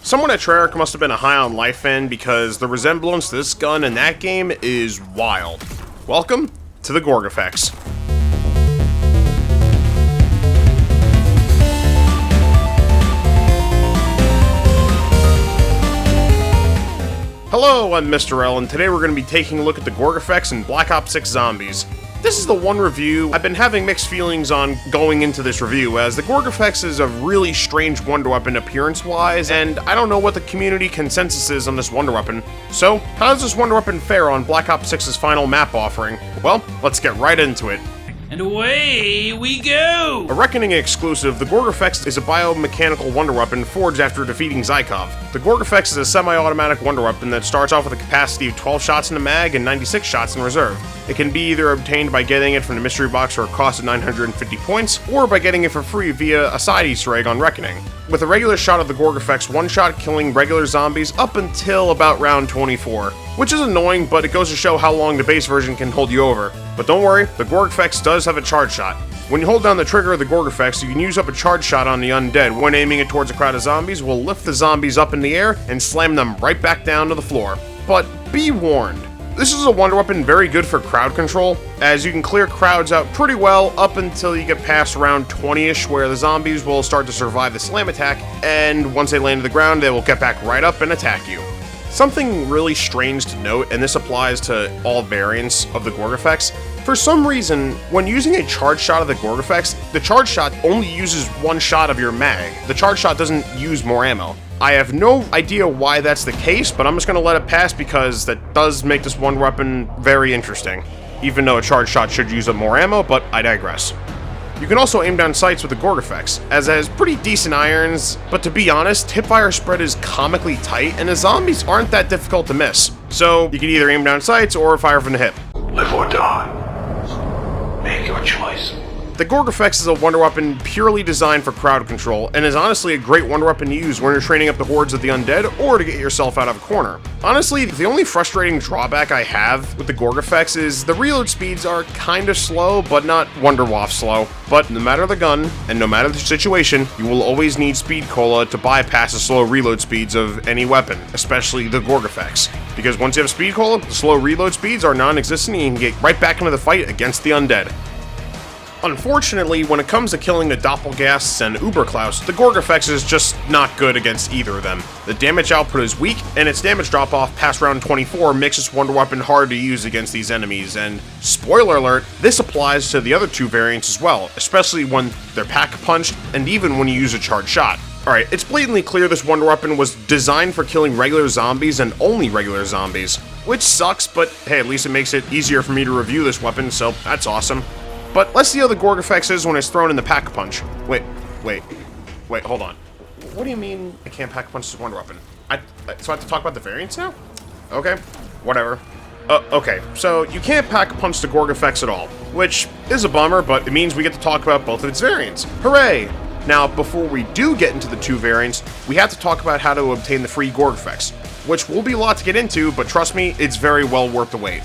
Someone at Treyarch must have been a high on life fan because the resemblance to this gun in that game is wild. Welcome to the Gorgofex. Hello, I'm Mr. L, and today we're going to be taking a look at the Gorgofex in Black Ops 6 Zombies. This is the one review I've been having mixed feelings on going into this review, as the Gorgofex is a really strange wonder weapon appearance-wise, and I don't know what the community consensus is on this wonder weapon. So, how does this wonder weapon fare on Black Ops 6's final map offering? Well, let's get right into it. And away we go! A Reckoning exclusive, the Gorgofex is a biomechanical wonder weapon forged after defeating Zykov. The Gorgofex is a semi-automatic wonder weapon that starts off with a capacity of 12 shots in the mag and 96 shots in reserve. It can be either obtained by getting it from the mystery box for a cost of 950 points, or by getting it for free via a side Easter egg on Reckoning. With a regular shot of the Gorgofex, one shot killing regular zombies up until about round 24. Which is annoying, but it goes to show how long the base version can hold you over. But don't worry, the Gorgofex does have a charge shot. When you hold down the trigger of the Gorgofex, you can use up a charge shot on the undead. When aiming it towards a crowd of zombies, will lift the zombies up in the air and slam them right back down to the floor. But be warned, this is a wonder weapon very good for crowd control, as you can clear crowds out pretty well up until you get past around 20-ish, where the zombies will start to survive the slam attack, and once they land to the ground, they will get back right up and attack you. Something really strange to note, and this applies to all variants of the Gorgofex. For some reason, when using a charge shot of the Gorgofex, the charge shot only uses one shot of your mag. The charge shot doesn't use more ammo. I have no idea why that's the case, but I'm just going to let it pass because that does make this one weapon very interesting. Even though a charge shot should use up more ammo, but I digress. You can also aim down sights with the Gorgofex, as it has pretty decent irons, but to be honest, hipfire spread is comically tight, and the zombies aren't that difficult to miss. So, you can either aim down sights or fire from the hip. Live or die. Make your choice. The Gorgofex is a wonder weapon purely designed for crowd control, and is honestly a great wonder weapon to use when you're training up the hordes of the undead, or to get yourself out of a corner. Honestly, the only frustrating drawback I have with the Gorgofex is the reload speeds are kinda slow, but not Wonderwaff slow. But no matter the gun, and no matter the situation, you will always need speed cola to bypass the slow reload speeds of any weapon, especially the Gorgofex. Because once you have speed cola, the slow reload speeds are non-existent and you can get right back into the fight against the undead. Unfortunately, when it comes to killing the Doppelgasts and Uberklaus, the Gorgofex is just not good against either of them. The damage output is weak, and its damage drop-off past round 24 makes this wonder weapon hard to use against these enemies, and spoiler alert, this applies to the other two variants as well, especially when they're pack-punched, and even when you use a charged shot. Alright, it's blatantly clear this wonder weapon was designed for killing regular zombies and only regular zombies, which sucks, but hey, at least it makes it easier for me to review this weapon, so that's awesome. But let's see how the Gorgofex is when it's thrown in the pack-a-punch. Wait, hold on. What do you mean I can't pack-a-punch this wonder weapon? So I have to talk about the variants now? Okay, whatever. Okay, so you can't pack-a-punch the Gorgofex at all, which is a bummer, but it means we get to talk about both of its variants. Hooray! Now, before we do get into the two variants, we have to talk about how to obtain the free Gorgofex, which will be a lot to get into, but trust me, it's very well worth the wait.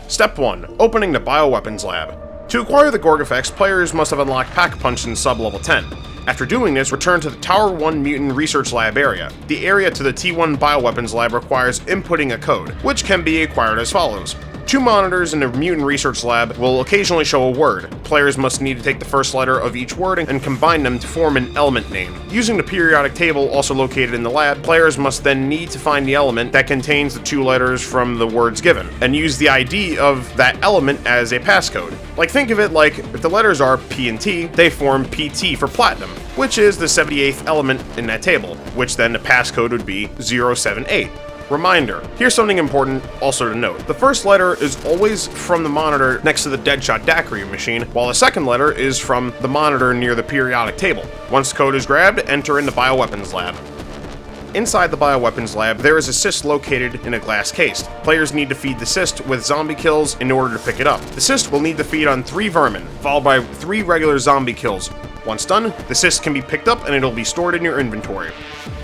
Step 1. Opening the Bioweapons Lab. To acquire the Gorgofex, players must have unlocked Pack-a-Punch in sub-level 10. After doing this, return to the Tower 1 Mutant Research Lab area. The area to the T1 Bioweapons Lab requires inputting a code, which can be acquired as follows. 2 monitors in the Mutant Research Lab will occasionally show a word. Players must need to take the first letter of each word and combine them to form an element name. Using the periodic table also located in the lab, players must then need to find the element that contains the 2 letters from the words given, and use the ID of that element as a passcode. Like, think of it like, if the letters are P and T, they form PT for Platinum, which is the 78th element in that table, which then the passcode would be 078. Reminder, here's something important also to note. The first letter is always from the monitor next to the Deadshot Daiquiri machine, while the second letter is from the monitor near the periodic table. Once the code is grabbed, enter in the Bioweapons Lab. Inside the Bioweapons Lab, there is a cyst located in a glass case. Players need to feed the cyst with zombie kills in order to pick it up. The cyst will need to feed on 3 vermin, followed by 3 regular zombie kills. Once done, the cyst can be picked up and it'll be stored in your inventory.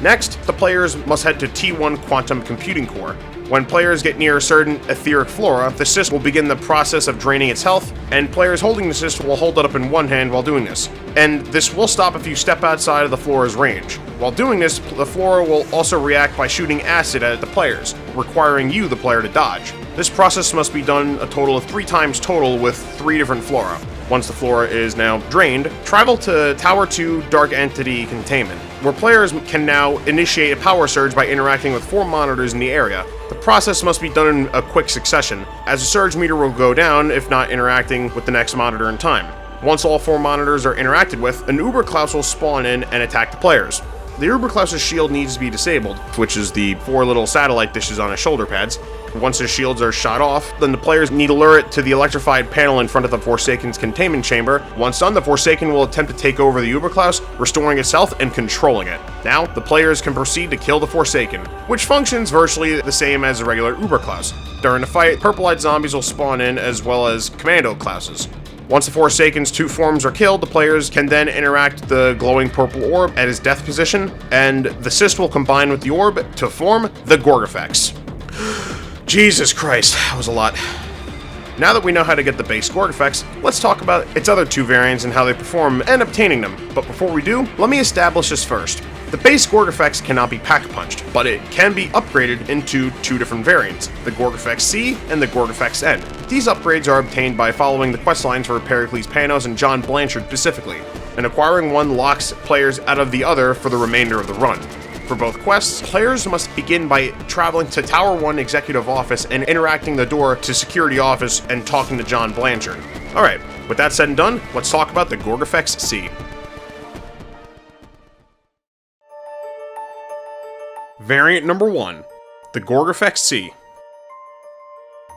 Next, the players must head to T1 Quantum Computing Core. When players get near a certain etheric flora, the cyst will begin the process of draining its health, and players holding the cyst will hold it up in one hand while doing this. And this will stop if you step outside of the flora's range. While doing this, the flora will also react by shooting acid at the players, requiring you, the player, to dodge. This process must be done a total of 3 times total with 3 different flora. Once the flora is now drained, travel to Tower 2 Dark Entity Containment, where players can now initiate a power surge by interacting with 4 monitors in the area. The process must be done in a quick succession, as the surge meter will go down if not interacting with the next monitor in time. Once all 4 monitors are interacted with, an Uberklaus will spawn in and attack the players. The Uberklaus' shield needs to be disabled, which is the 4 little satellite dishes on his shoulder pads. Once his shields are shot off, then the players need to lure it to the electrified panel in front of the Forsaken's containment chamber. Once done, the Forsaken will attempt to take over the Uberklaus, restoring its health and controlling it. Now, the players can proceed to kill the Forsaken, which functions virtually the same as a regular Uberklaus. During the fight, purple-eyed zombies will spawn in, as well as Commando Klauses. Once the Forsaken's 2 forms are killed, the players can then interact with the glowing purple orb at his death position, and the cyst will combine with the orb to form the Gorgofex. Jesus Christ, that was a lot. Now that we know how to get the base Gorgofex, let's talk about its other 2 variants and how they perform and obtaining them. But before we do, let me establish this first. The base Gorgofex cannot be pack-punched, but it can be upgraded into 2 different variants, the Gorgofex C and the Gorgofex N. These upgrades are obtained by following the questlines for Pericles Panos and John Blanchard specifically, and acquiring one locks players out of the other for the remainder of the run. For both quests, players must begin by traveling to Tower 1 Executive Office and interacting the door to Security Office and talking to John Blanchard. Alright, with that said and done, let's talk about the Gorgofex C. Variant number 1, the Gorgofex C.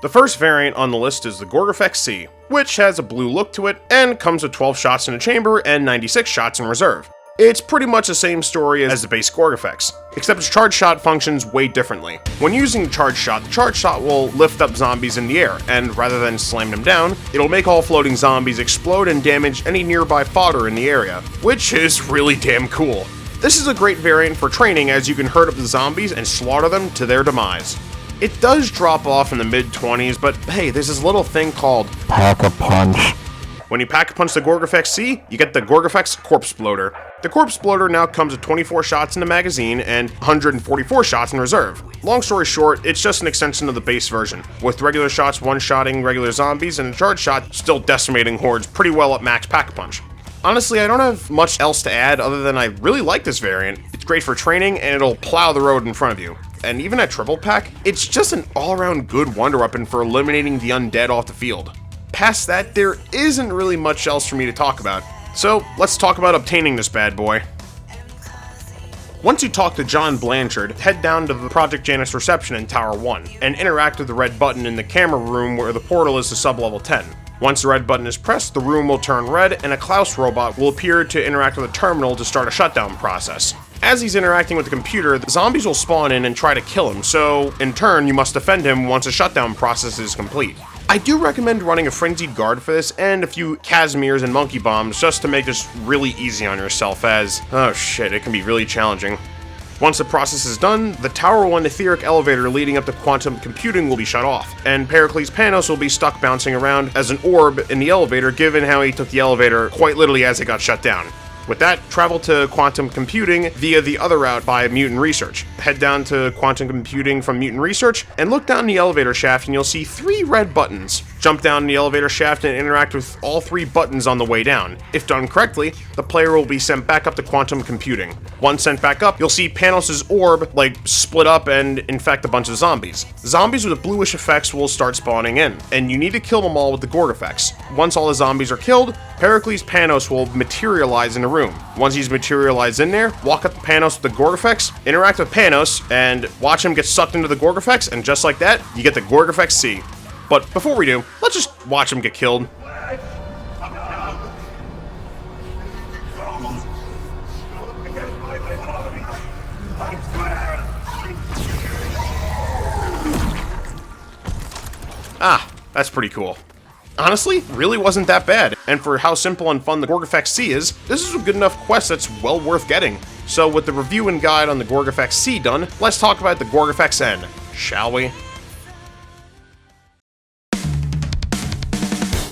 The first variant on the list is the Gorgofex C, which has a blue look to it and comes with 12 shots in a chamber and 96 shots in reserve. It's pretty much the same story as the base Gorgofex, except its charge shot functions way differently. When using charge shot, the charge shot will lift up zombies in the air, and rather than slam them down, it'll make all floating zombies explode and damage any nearby fodder in the area, which is really damn cool. This is a great variant for training, as you can herd up the zombies and slaughter them to their demise. It does drop off in the mid-20s, but hey, there's this little thing called Pack-a-Punch. When you Pack-a-Punch the Gorgofex C, you get the Gorgofex Corpse Bloater. The Corpse Bloater now comes with 24 shots in the magazine and 144 shots in reserve. Long story short, it's just an extension of the base version, with regular shots one-shotting regular zombies and a charge shot still decimating hordes pretty well at max Pack-a-Punch. Honestly, I don't have much else to add other than I really like this variant. It's great for training and it'll plow the road in front of you. And even at triple pack, it's just an all-around good wonder weapon for eliminating the undead off the field. Past that, there isn't really much else for me to talk about. So, let's talk about obtaining this bad boy. Once you talk to John Blanchard, head down to the Project Janus reception in Tower 1, and interact with the red button in the camera room where the portal is to sub-level 10. Once the red button is pressed, the room will turn red, and a Klaus robot will appear to interact with a terminal to start a shutdown process. As he's interacting with the computer, the zombies will spawn in and try to kill him, so in turn, you must defend him once the shutdown process is complete. I do recommend running a Frenzied Guard for this, and a few Casimirs and Monkey Bombs just to make this really easy on yourself, as, oh shit, it can be really challenging. Once the process is done, the Tower 1 etheric elevator leading up to quantum computing will be shut off, and Pericles Panos will be stuck bouncing around as an orb in the elevator, given how he took the elevator quite literally as it got shut down. With that, travel to quantum computing via the other route by Mutant Research. Head down to quantum computing from Mutant Research and look down the elevator shaft and you'll see 3 red buttons. Jump down the elevator shaft and interact with all 3 buttons on the way down. If done correctly, the player will be sent back up to quantum computing. Once sent back up, you'll see Panos' orb, split up and infect a bunch of zombies. Zombies with bluish effects will start spawning in, and you need to kill them all with the Gorgofex. Once all the zombies are killed, Pericles Panos will materialize in the room. Once he's materialized in there, walk up to Panos with the Gorgofex, interact with Panos, and watch him get sucked into the Gorgofex, and just like that, you get the Gorgofex C. But before we do, let's just watch him get killed. Ah, that's pretty cool. Honestly, really wasn't that bad, and for how simple and fun the Gorgofex C is, this is a good enough quest that's well worth getting. So with the review and guide on the Gorgofex C done, let's talk about the Gorgofex N. shall we?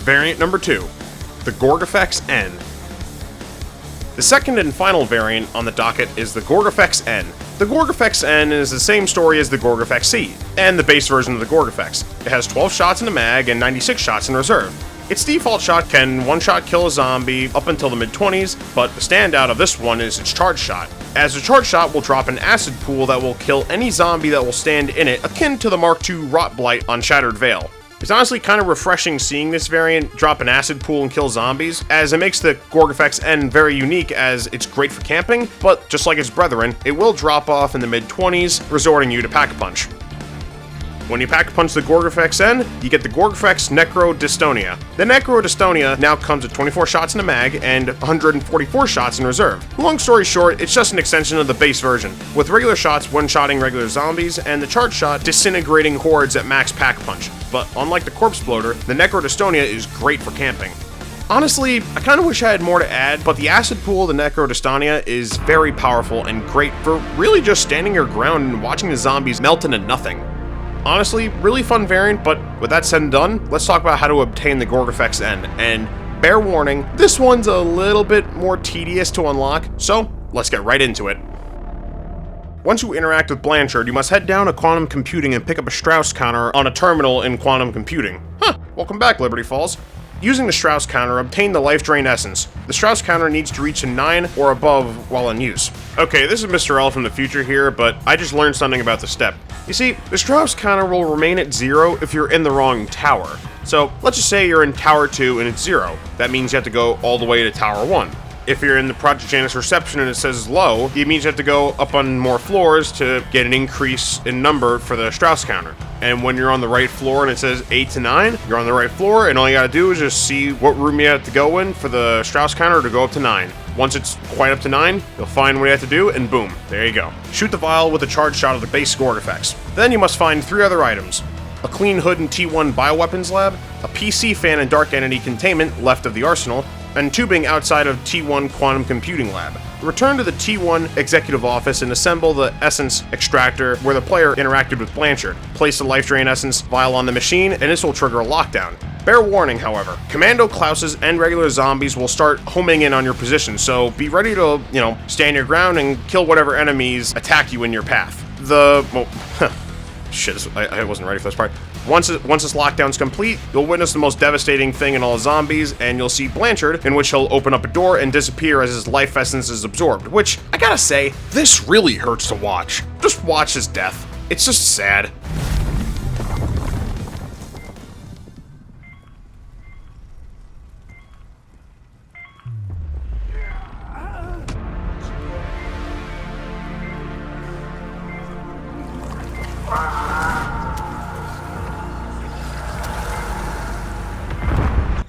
Variant number 2, the Gorgofex N. The second and final variant on the docket is the Gorgofex N. The Gorgofex N is the same story as the Gorgofex C, and the base version of the Gorgofex. It has 12 shots in the mag and 96 shots in reserve. Its default shot can one-shot kill a zombie up until the mid-20s, but the standout of this one is its charge shot, as the charge shot will drop an acid pool that will kill any zombie that will stand in it, akin to the Mark II Rot Blight on Shattered Veil. It's honestly kind of refreshing seeing this variant drop an acid pool and kill zombies, as it makes the Gorgofex N very unique as it's great for camping, but just like its brethren, it will drop off in the mid-20s, resorting you to Pack-a-Punch. When you Pack-a-Punch the Gorgofex N, you get the Gorgofex Necrodystonia. The Necrodystonia now comes with 24 shots in the mag and 144 shots in reserve. Long story short, it's just an extension of the base version, with regular shots one-shotting regular zombies and the charge shot disintegrating hordes at max Pack-a-Punch. But unlike the Corpse Bloater, the Necrodystonia is great for camping. Honestly, I kind of wish I had more to add, but the acid pool of the Necrodystonia is very powerful and great for really just standing your ground and watching the zombies melt into nothing. Honestly, really fun variant, but with that said and done, let's talk about how to obtain the Gorgofex N, and bear warning, this one's a little bit more tedious to unlock, so let's get right into it. Once you interact with Blanchard, you must head down to Quantum Computing and pick up a Strauss counter on a terminal in Quantum Computing. Welcome back, Liberty Falls. Using the Strauss counter, obtain the Life Drain Essence. The Strauss counter needs to reach a 9 or above while in use. Okay, this is Mr. L from the future here, but I just learned something about the step. You see, the Strauss counter will remain at 0 if you're in the wrong tower. So, let's just say you're in Tower 2 and it's 0. That means you have to go all the way to Tower 1. If you're in the Project Janus reception and it says low, it means you have to go up on more floors to get an increase in number for the Strauss counter. And when you're on the right floor and it says 8 to 9, you're on the right floor, and all you gotta do is just see what room you have to go in for the Strauss counter to go up to 9. Once it's quite up to 9, you'll find what you have to do, and boom, there you go. Shoot the vial with a charge shot of the base Gorgofex. Then you must find 3 other items: a clean hood in T1 Bioweapons Lab, a PC fan in Dark Entity Containment left of the arsenal, and tubing outside of T1 Quantum Computing Lab. Return to the T1 Executive Office and assemble the Essence Extractor where the player interacted with Blanchard. Place the Life Drain Essence vial on the machine, and this will trigger a lockdown. Bear warning, however, Commando Klauses and regular zombies will start homing in on your position, so be ready to, stand your ground and kill whatever enemies attack you in your path. Shit, I wasn't ready for this part. Once this lockdown's complete, you'll witness the most devastating thing in all zombies, and you'll see Blanchard, in which he'll open up a door and disappear as his life essence is absorbed, which, I gotta say, this really hurts to watch. Just watch his death. It's just sad.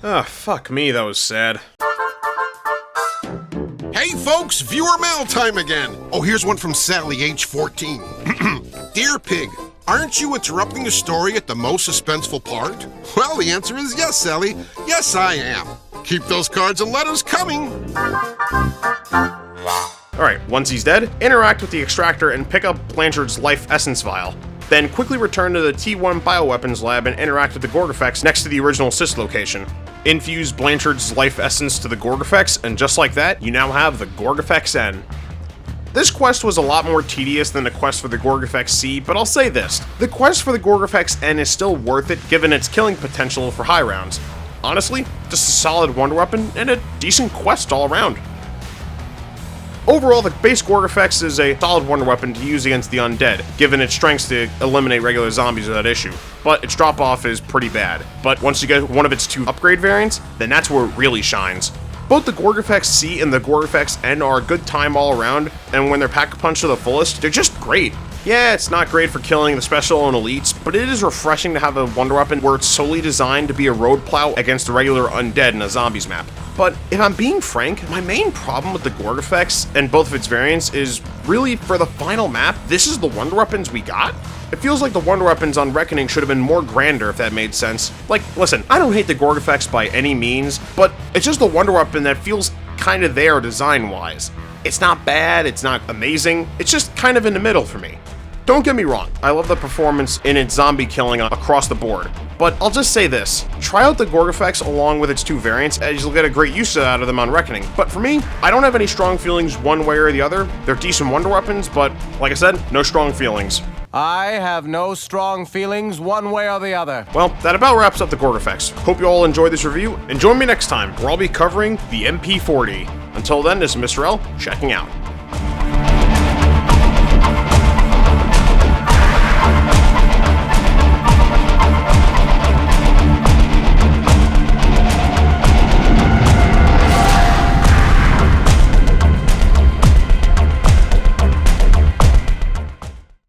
Ah, fuck me, that was sad. Hey folks, viewer mail time again. Oh, here's one from Sally, age 14. Dear Pig, aren't you interrupting the story at the most suspenseful part? Well, the answer is yes, Sally. Yes, I am. Keep those cards and letters coming. Alright, once he's dead, interact with the extractor and pick up Blanchard's life essence vial. Then quickly return to the T1 Bioweapons Lab and interact with the Gorgofex next to the original Sys location. Infuse Blanchard's life essence to the Gorgofex, and just like that, you now have the Gorgofex N. This quest was a lot more tedious than the quest for the Gorgofex C, but I'll say this: the quest for the Gorgofex N is still worth it given its killing potential for high rounds. Honestly, just a solid wonder weapon and a decent quest all around. Overall, the base Gorgofex is a solid wonder weapon to use against the undead, given its strengths to eliminate regular zombies without issue, but its drop-off is pretty bad. But once you get one of its 2 upgrade variants, then that's where it really shines. Both the Gorgofex C and the Gorgofex N are a good time all around, and when they're Pack-a-Punch to the fullest, they're just great. Yeah, it's not great for killing the special and elites, but it is refreshing to have a wonder weapon where it's solely designed to be a road plow against the regular undead in a zombies map. But if I'm being frank, my main problem with the Gorgofex and both of its variants is really for the final map, this is the wonder weapons we got? It feels like the wonder weapons on Reckoning should have been more grander, if that made sense. Like, listen, I don't hate the Gorgofex by any means, but it's just the wonder weapon that feels kinda there design-wise. It's not bad, it's not amazing, it's just kind of in the middle for me. Don't get me wrong, I love the performance in its zombie killing across the board. But I'll just say this, try out the Gorgofex along with its 2 variants as you'll get a great use out of them on Reckoning. But for me, I don't have any strong feelings one way or the other. They're decent wonder weapons, but like I said, no strong feelings. I have no strong feelings one way or the other. Well, that about wraps up the Gorgofex. Hope you all enjoyed this review, and join me next time where I'll be covering the MP40. Until then, this is Mr. L, checking out.